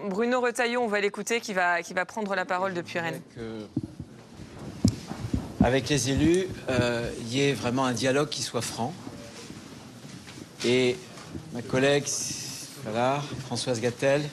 Bruno Retailleau, on va l'écouter, qui va prendre la parole depuis Rennes. Avec les élus, il y ait vraiment un dialogue qui soit franc. Et ma collègue voilà, Françoise Gatel,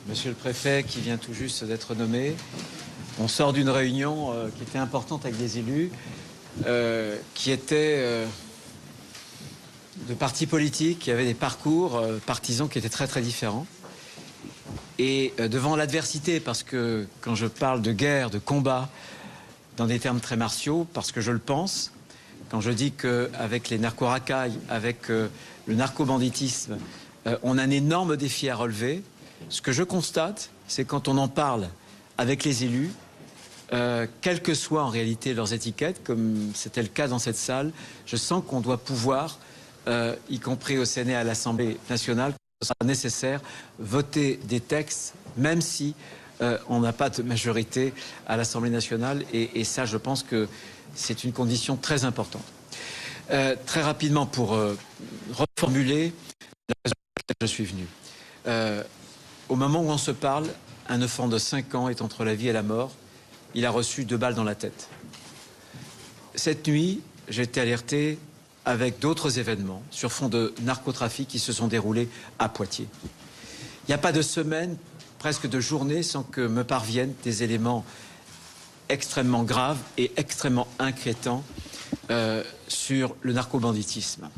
monsieur le préfet qui vient tout juste d'être nommé, on sort d'une réunion qui était importante avec des élus, qui étaient de partis politiques, qui avaient des parcours partisans qui étaient très très différents. Et devant l'adversité, parce que quand je parle de guerre, de combat, dans des termes très martiaux, parce que je le pense, quand je dis qu'avec les narco-racailles, avec le narco-banditisme, on a un énorme défi à relever, ce que je constate, c'est quand on en parle avec les élus, quelles que soient en réalité leurs étiquettes, comme c'était le cas dans cette salle, je sens qu'on doit pouvoir, y compris au Sénat et à l'Assemblée nationale, ce sera nécessaire, voter des textes, même si on n'a pas de majorité à l'Assemblée nationale. Et ça, je pense que c'est une condition très importante. Très rapidement, pour reformuler la raison pour laquelle je suis venu. Au moment où on se parle, un enfant de 5 ans est entre la vie et la mort. Il a reçu 2 balles dans la tête. Cette nuit, j'ai été alerté avec d'autres événements sur fond de narcotrafic qui se sont déroulés à Poitiers. Il n'y a pas de semaine, presque de journée, sans que me parviennent des éléments extrêmement graves et extrêmement inquiétants sur le narcobanditisme.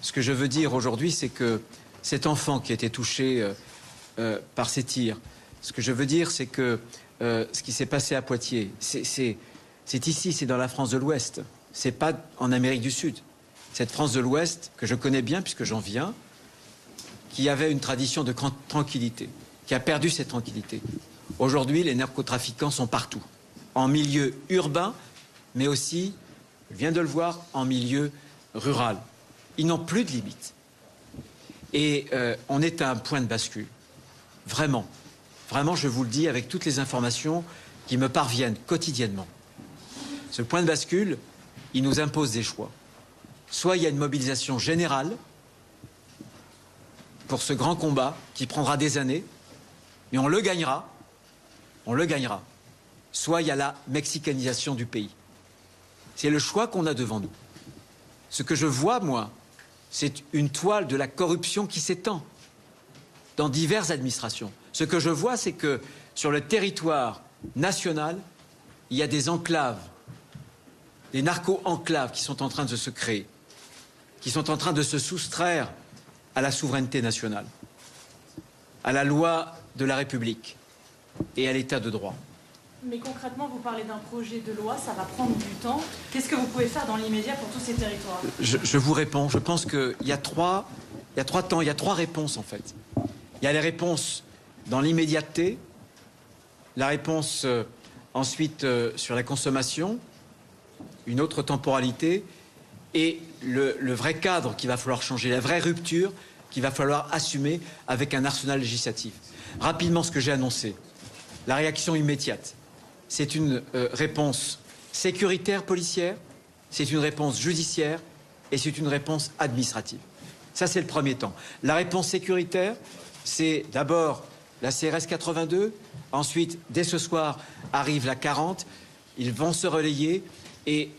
Ce que je veux dire aujourd'hui, c'est que cet enfant qui a été touché par ces tirs, ce que je veux dire, c'est que ce qui s'est passé à Poitiers, c'est ici, c'est dans la France de l'Ouest. C'est pas en Amérique du Sud. Cette France de l'Ouest, que je connais bien puisque j'en viens, qui avait une tradition de tranquillité, qui a perdu cette tranquillité. Aujourd'hui, les narcotrafiquants sont partout, en milieu urbain, mais aussi, je viens de le voir, en milieu rural. Ils n'ont plus de limites. Et on est à un point de bascule. Vraiment. Vraiment, je vous le dis avec toutes les informations qui me parviennent quotidiennement. Ce point de bascule, il nous impose des choix. Soit il y a une mobilisation générale pour ce grand combat qui prendra des années, mais on le gagnera. On le gagnera. Soit il y a la mexicanisation du pays. C'est le choix qu'on a devant nous. Ce que je vois, moi, c'est une toile de la corruption qui s'étend dans diverses administrations. Ce que je vois, c'est que sur le territoire national, il y a des enclaves, des narco-enclaves qui sont en train de se créer, qui sont en train de se soustraire à la souveraineté nationale, à la loi de la République et à l'état de droit. Mais concrètement, vous parlez d'un projet de loi, ça va prendre du temps. Qu'est-ce que vous pouvez faire dans l'immédiat pour tous ces territoires? Je vous réponds. Je pense qu'il y a trois temps, il y a 3 réponses en fait. Il y a les réponses dans l'immédiateté, la réponse ensuite sur la consommation, une autre temporalité, et le vrai cadre qu'il va falloir changer, la vraie rupture qu'il va falloir assumer avec un arsenal législatif. Rapidement, ce que j'ai annoncé, la réaction immédiate, c'est une réponse sécuritaire policière, c'est une réponse judiciaire et c'est une réponse administrative. Ça, c'est le premier temps. La réponse sécuritaire, c'est d'abord la CRS 82, ensuite, dès ce soir, arrive la 40, ils vont se relayer et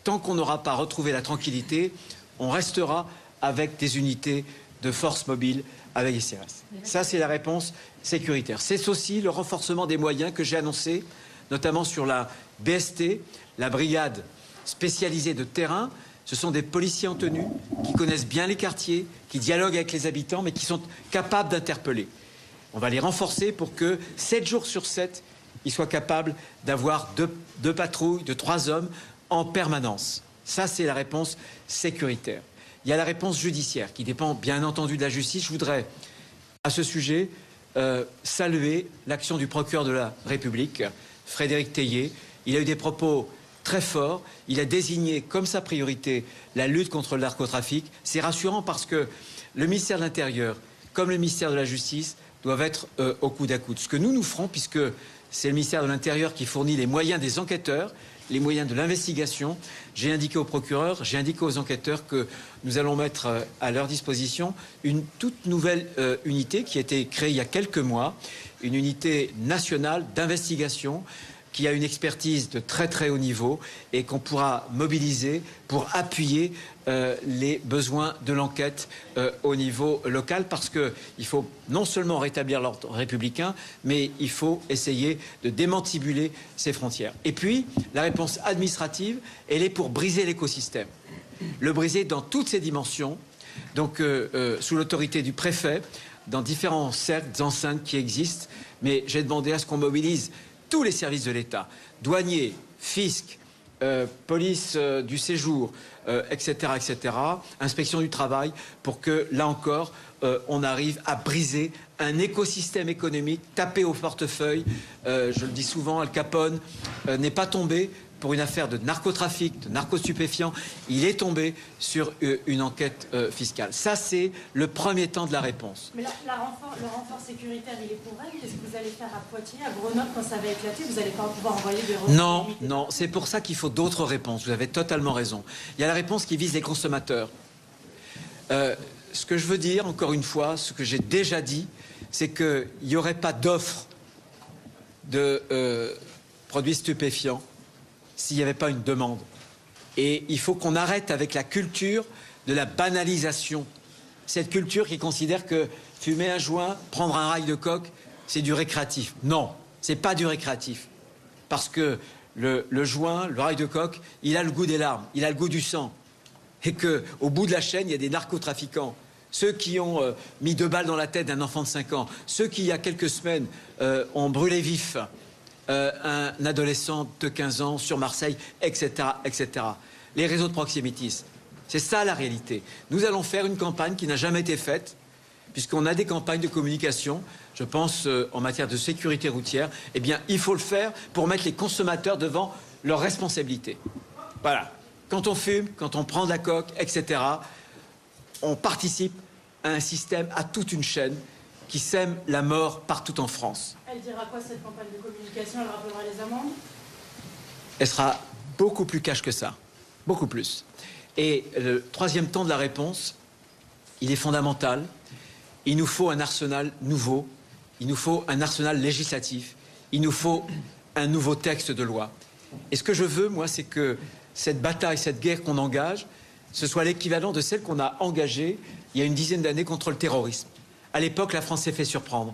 tant qu'on n'aura pas retrouvé la tranquillité, on restera avec des unités de force mobile avec les CRS. Ça, c'est la réponse sécuritaire. C'est aussi le renforcement des moyens que j'ai annoncé, notamment sur la BST, la brigade spécialisée de terrain. Ce sont des policiers en tenue qui connaissent bien les quartiers, qui dialoguent avec les habitants, mais qui sont capables d'interpeller. On va les renforcer pour que 7 jours sur 7, ils soient capables d'avoir 2 patrouilles, de 3 hommes en permanence. Ça, c'est la réponse sécuritaire. Il y a la réponse judiciaire qui dépend bien entendu de la justice. Je voudrais, à ce sujet, saluer l'action du procureur de la République, Frédéric Teillier. Il a eu des propos très forts. Il a désigné comme sa priorité la lutte contre le narcotrafic. C'est rassurant parce que le ministère de l'Intérieur, comme le ministère de la Justice, doivent être au coude à coude. Ce que nous ferons, puisque c'est le ministère de l'Intérieur qui fournit les moyens des enquêteurs, les moyens de l'investigation. J'ai indiqué aux procureurs, j'ai indiqué aux enquêteurs que nous allons mettre à leur disposition une toute nouvelle unité qui a été créée il y a quelques mois, une unité nationale d'investigation qui a une expertise de très très haut niveau et qu'on pourra mobiliser pour appuyer les besoins de l'enquête au niveau local, parce qu'il faut non seulement rétablir l'ordre républicain, mais il faut essayer de démantibuler ces frontières. Et puis, la réponse administrative, elle est pour briser l'écosystème. Le briser dans toutes ses dimensions, donc sous l'autorité du préfet, dans différents cercles, enceintes qui existent, mais j'ai demandé à ce qu'on mobilise tous les services de l'État, douaniers, fisc, police du séjour, etc., etc., inspection du travail, pour que, là encore, on arrive à briser un écosystème économique, taper au portefeuille. Je le dis souvent, Al Capone n'est pas tombé pour une affaire de narcotrafic, de narcostupéfiants. Il est tombé sur une enquête fiscale. Ça, c'est le premier temps de la réponse. Mais le renfort sécuritaire, il est pour elle. Qu'est-ce que vous allez faire à Poitiers, à Grenoble, quand ça va éclater? Vous n'allez pas pouvoir envoyer des renforts? Non, non, c'est pour ça qu'il faut d'autres réponses. Vous avez totalement raison. Il y a la réponse qui vise les consommateurs. Ce que je veux dire, encore une fois, ce que j'ai déjà dit, c'est qu'il n'y aurait pas d'offre de produits stupéfiants s'il n'y avait pas une demande. Et il faut qu'on arrête avec la culture de la banalisation. Cette culture qui considère que fumer un joint, prendre un rail de coke, c'est du récréatif. Non, c'est pas du récréatif. Parce que le joint, le rail de coke, il a le goût des larmes, il a le goût du sang. Et qu'au bout de la chaîne, il y a des narcotrafiquants. Ceux qui ont mis 2 balles dans la tête d'un enfant de 5 ans. Ceux qui, il y a quelques semaines, ont brûlé vif un adolescent de 15 ans sur Marseille, etc., etc. Les réseaux de proxémitisme. C'est ça la réalité. Nous allons faire une campagne qui n'a jamais été faite, puisqu'on a des campagnes de communication, je pense en matière de sécurité routière. Eh bien, il faut le faire pour mettre les consommateurs devant leurs responsabilités. Voilà. Quand on fume, quand on prend de la coke, etc., on participe à un système, à toute une chaîne qui sème la mort partout en France. Elle dira quoi, cette campagne de communication? Elle rappellera les amendes? Elle sera beaucoup plus cash que ça. Beaucoup plus. Et le troisième temps de la réponse, il est fondamental. Il nous faut un arsenal nouveau. Il nous faut un arsenal législatif. Il nous faut un nouveau texte de loi. Et ce que je veux, moi, c'est que cette bataille, cette guerre qu'on engage, ce soit l'équivalent de celle qu'on a engagée il y a une dizaine d'années contre le terrorisme. À l'époque, la France s'est fait surprendre.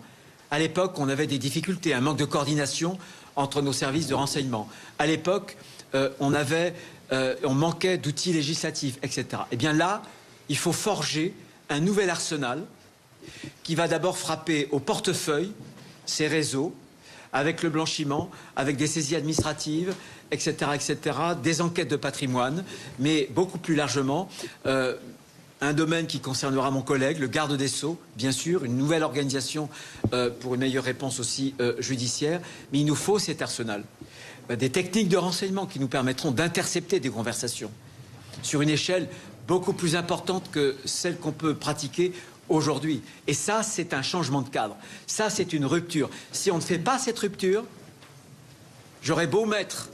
À l'époque, on avait des difficultés, un manque de coordination entre nos services de renseignement. À l'époque, on manquait d'outils législatifs, etc. Eh bien là, il faut forger un nouvel arsenal qui va d'abord frapper au portefeuille ces réseaux, avec le blanchiment, avec des saisies administratives, etc., etc., des enquêtes de patrimoine, mais beaucoup plus largement, un domaine qui concernera mon collègue, le garde des Sceaux, bien sûr, une nouvelle organisation pour une meilleure réponse aussi judiciaire, mais il nous faut cet arsenal. Des techniques de renseignement qui nous permettront d'intercepter des conversations sur une échelle beaucoup plus importante que celle qu'on peut pratiquer aujourd'hui. Et ça, c'est un changement de cadre. Ça, c'est une rupture. Si on ne fait pas cette rupture, j'aurais beau mettre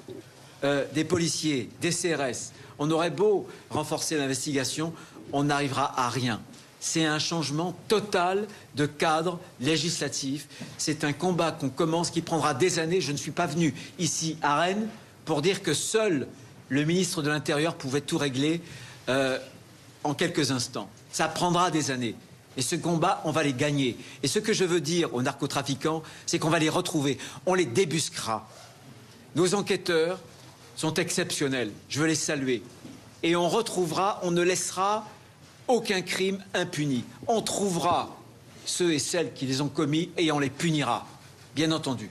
des policiers, des CRS, on aurait beau renforcer l'investigation, on n'arrivera à rien. C'est un changement total de cadre législatif. C'est un combat qu'on commence, qui prendra des années. Je ne suis pas venu ici à Rennes pour dire que seul le ministre de l'Intérieur pouvait tout régler en quelques instants. Ça prendra des années. Et ce combat, on va les gagner. Et ce que je veux dire aux narcotrafiquants, c'est qu'on va les retrouver. On les débusquera. Nos enquêteurs sont exceptionnels. Je veux les saluer. Et on retrouvera, on ne laissera aucun crime impuni. On trouvera ceux et celles qui les ont commis et on les punira, bien entendu.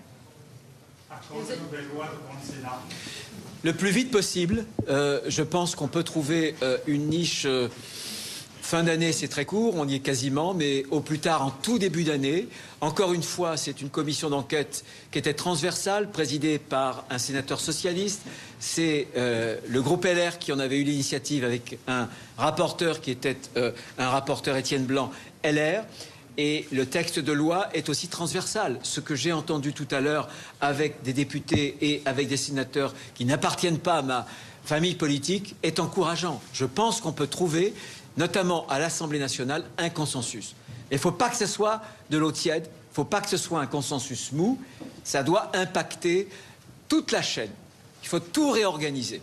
Le plus vite possible, je pense qu'on peut trouver une niche. Fin d'année, c'est très court, on y est quasiment, mais au plus tard, en tout début d'année. Encore une fois, c'est une commission d'enquête qui était transversale, présidée par un sénateur socialiste. C'est le groupe LR qui en avait eu l'initiative avec un rapporteur qui était un rapporteur Étienne Blanc, LR. Et le texte de loi est aussi transversal. Ce que j'ai entendu tout à l'heure avec des députés et avec des sénateurs qui n'appartiennent pas à ma famille politique est encourageant. Je pense qu'on peut trouver, notamment à l'Assemblée nationale, un consensus. Il ne faut pas que ce soit de l'eau tiède, il ne faut pas que ce soit un consensus mou. Ça doit impacter toute la chaîne. Il faut tout réorganiser.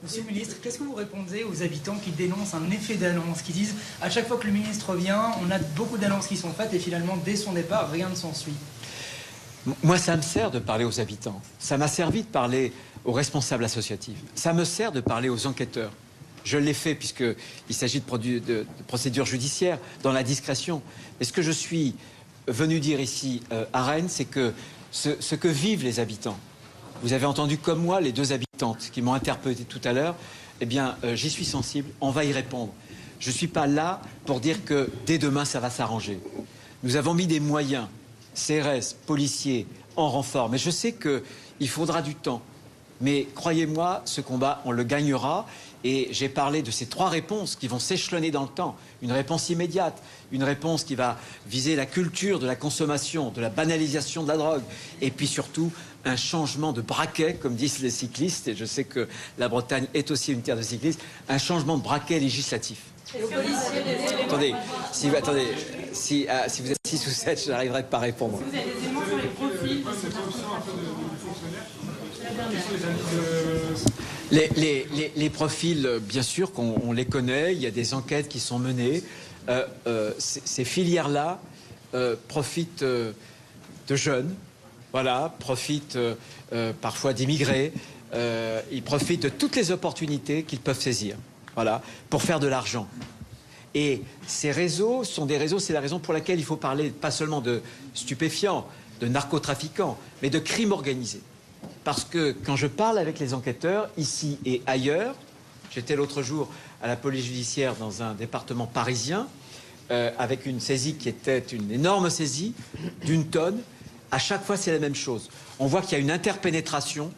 Monsieur le ministre, qu'est-ce que vous répondez aux habitants qui dénoncent un effet d'annonce, qui disent à chaque fois que le ministre vient, on a beaucoup d'annonces qui sont faites et finalement, dès son départ, rien ne s'ensuit? Moi, ça me sert de parler aux habitants. Ça m'a servi de parler aux responsables associatifs. Ça me sert de parler aux enquêteurs. Je l'ai fait puisqu'il s'agit de procédures judiciaires dans la discrétion. Et ce que je suis venu dire ici à Rennes, c'est que ce que vivent les habitants, vous avez entendu comme moi les deux habitantes qui m'ont interpellé tout à l'heure, eh bien, j'y suis sensible, on va y répondre. Je ne suis pas là pour dire que dès demain, ça va s'arranger. Nous avons mis des moyens, CRS, policiers, en renfort. Mais je sais qu'il faudra du temps. Mais croyez-moi, ce combat, on le gagnera. Et j'ai parlé de ces 3 réponses qui vont s'échelonner dans le temps. Une réponse immédiate, une réponse qui va viser la culture de la consommation, de la banalisation de la drogue. Et puis surtout, un changement de braquet, comme disent les cyclistes. Et je sais que la Bretagne est aussi une terre de cyclistes. Un changement de braquet législatif. Attendez, si vous êtes 6 ou 7, je n'arriverai pas à répondre. Vous avez des éléments sur les profils Les profils, bien sûr qu'on les connaît, il y a des enquêtes qui sont menées. Ces filières-là profitent de jeunes, voilà, profitent parfois d'immigrés, ils profitent de toutes les opportunités qu'ils peuvent saisir, voilà, pour faire de l'argent. Et ces réseaux sont des réseaux, c'est la raison pour laquelle il faut parler pas seulement de stupéfiants, de narcotrafiquants, mais de crimes organisés. Parce que quand je parle avec les enquêteurs, ici et ailleurs, j'étais l'autre jour à la police judiciaire dans un département parisien, avec une saisie qui était une énorme saisie d'1 tonne. À chaque fois, c'est la même chose. On voit qu'il y a une interpénétration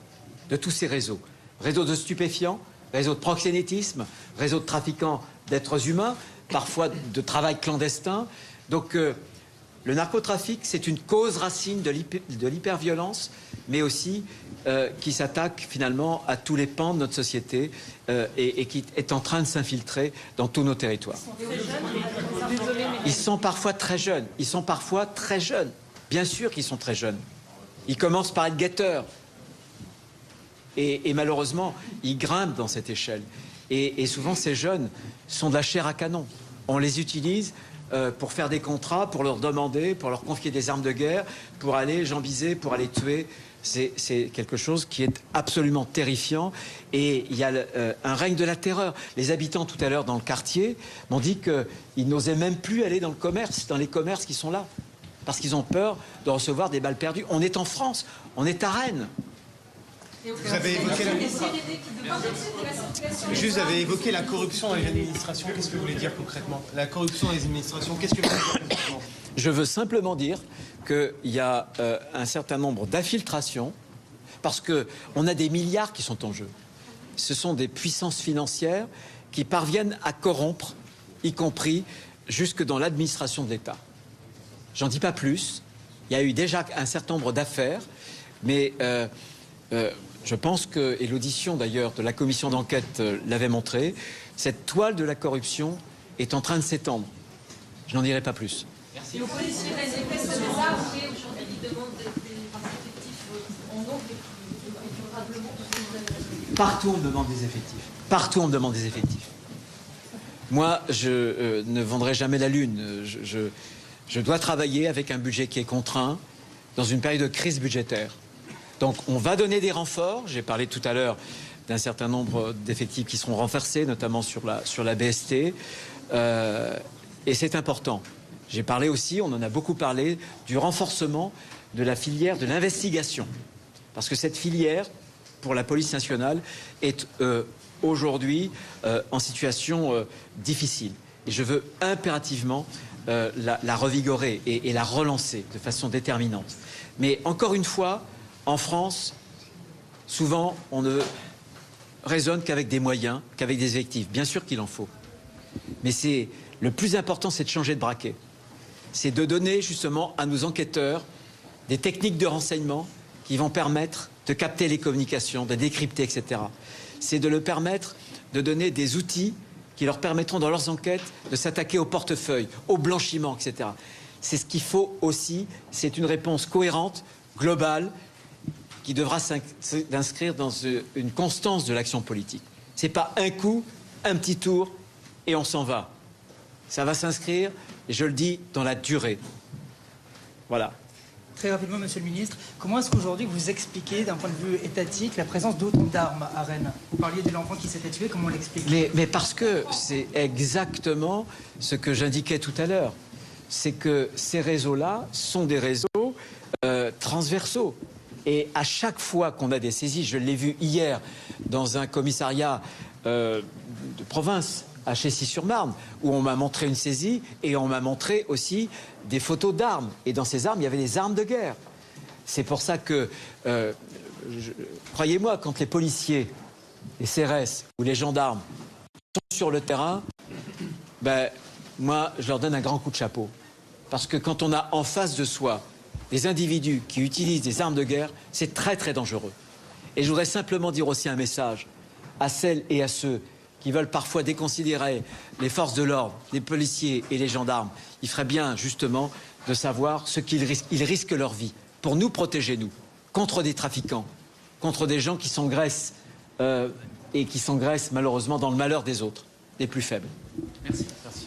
de tous ces réseaux. Réseaux de stupéfiants, réseaux de proxénétisme, réseaux de trafiquants d'êtres humains, parfois de travail clandestin. Donc, le narcotrafic, c'est une cause racine de l'hyperviolence, mais aussi qui s'attaque finalement à tous les pans de notre société et qui est en train de s'infiltrer dans tous nos territoires. Ils sont parfois très jeunes. Ils sont parfois très jeunes. Bien sûr qu'ils sont très jeunes. Ils commencent par être guetteurs. Et malheureusement, ils grimpent dans cette échelle. Et souvent, ces jeunes sont de la chair à canon. On les utilise pour faire des contrats, pour leur demander, pour leur confier des armes de guerre, pour aller jambiser, pour aller tuer. C'est quelque chose qui est absolument terrifiant. Et il y a un règne de la terreur. Les habitants, tout à l'heure, dans le quartier, m'ont dit qu'ils n'osaient même plus aller dans le commerce, dans les commerces qui sont là. Parce qu'ils ont peur de recevoir des balles perdues. On est en France, on est à Rennes. Vous avez évoqué la corruption dans les administrations. Qu'est-ce que vous voulez dire concrètement? La corruption dans les administrations, qu'est-ce que vous voulez dire concrètement? Je veux simplement dire qu'il y a un certain nombre d'infiltrations parce qu'on a des milliards qui sont en jeu. Ce sont des puissances financières qui parviennent à corrompre, y compris jusque dans l'administration de l'État. J'en dis pas plus. Il y a eu déjà un certain nombre d'affaires, mais je pense que, et l'audition d'ailleurs de la commission d'enquête l'avait montré, cette toile de la corruption est en train de s'étendre. Je n'en dirai pas plus. Merci. Les policiers manifestent des armes et aujourd'hui ils demandent des effectifs en nombre durablement. Partout on me demande des effectifs. Partout on me demande des effectifs. Moi, je ne vendrai jamais la lune. Je dois travailler avec un budget qui est contraint dans une période de crise budgétaire. Donc on va donner des renforts. J'ai parlé tout à l'heure d'un certain nombre d'effectifs qui seront renforcés, notamment sur la BST. Et c'est important. J'ai parlé aussi, on en a beaucoup parlé, du renforcement de la filière de l'investigation. Parce que cette filière, pour la police nationale, est aujourd'hui en situation difficile. Et je veux impérativement la revigorer et la relancer de façon déterminante. Mais encore une fois, en France, souvent, on ne raisonne qu'avec des moyens, qu'avec des effectifs. Bien sûr qu'il en faut. Mais le plus important, c'est de changer de braquet. c'est de donner justement à nos enquêteurs des techniques de renseignement qui vont permettre de capter les communications, de décrypter, etc. C'est de leur permettre de donner des outils qui leur permettront dans leurs enquêtes de s'attaquer au portefeuille, au blanchiment, etc. C'est ce qu'il faut aussi, c'est une réponse cohérente, globale, qui devra s'inscrire dans une constance de l'action politique. Ce n'est pas un coup, un petit tour et on s'en va. Ça va s'inscrire, et je le dis, dans la durée. Voilà. Très rapidement, Monsieur le Ministre, comment est-ce qu'aujourd'hui vous expliquez, d'un point de vue étatique, la présence d'autant d'armes à Rennes? Vous parliez de l'enfant qui s'était tué, comment on l'explique? Mais parce que c'est exactement ce que j'indiquais tout à l'heure. C'est que ces réseaux-là sont des réseaux transversaux. Et à chaque fois qu'on a des saisies, je l'ai vu hier dans un commissariat de province, à Chessy-sur-Marne, où on m'a montré une saisie et on m'a montré aussi des photos d'armes. Et dans ces armes, il y avait des armes de guerre. C'est pour ça que, croyez-moi, quand les policiers, les CRS ou les gendarmes sont sur le terrain, ben, moi, je leur donne un grand coup de chapeau. Parce que quand on a en face de soi des individus qui utilisent des armes de guerre, c'est très, très dangereux. Et je voudrais simplement dire aussi un message à celles et à ceux qui veulent parfois déconsidérer les forces de l'ordre, les policiers et les gendarmes. Il ferait bien, justement, de savoir ce qu'ils risquent. Ils risquent leur vie pour nous protéger, nous, contre des trafiquants, contre des gens qui s'engraissent et qui s'engraissent, malheureusement, dans le malheur des autres, des plus faibles. Merci.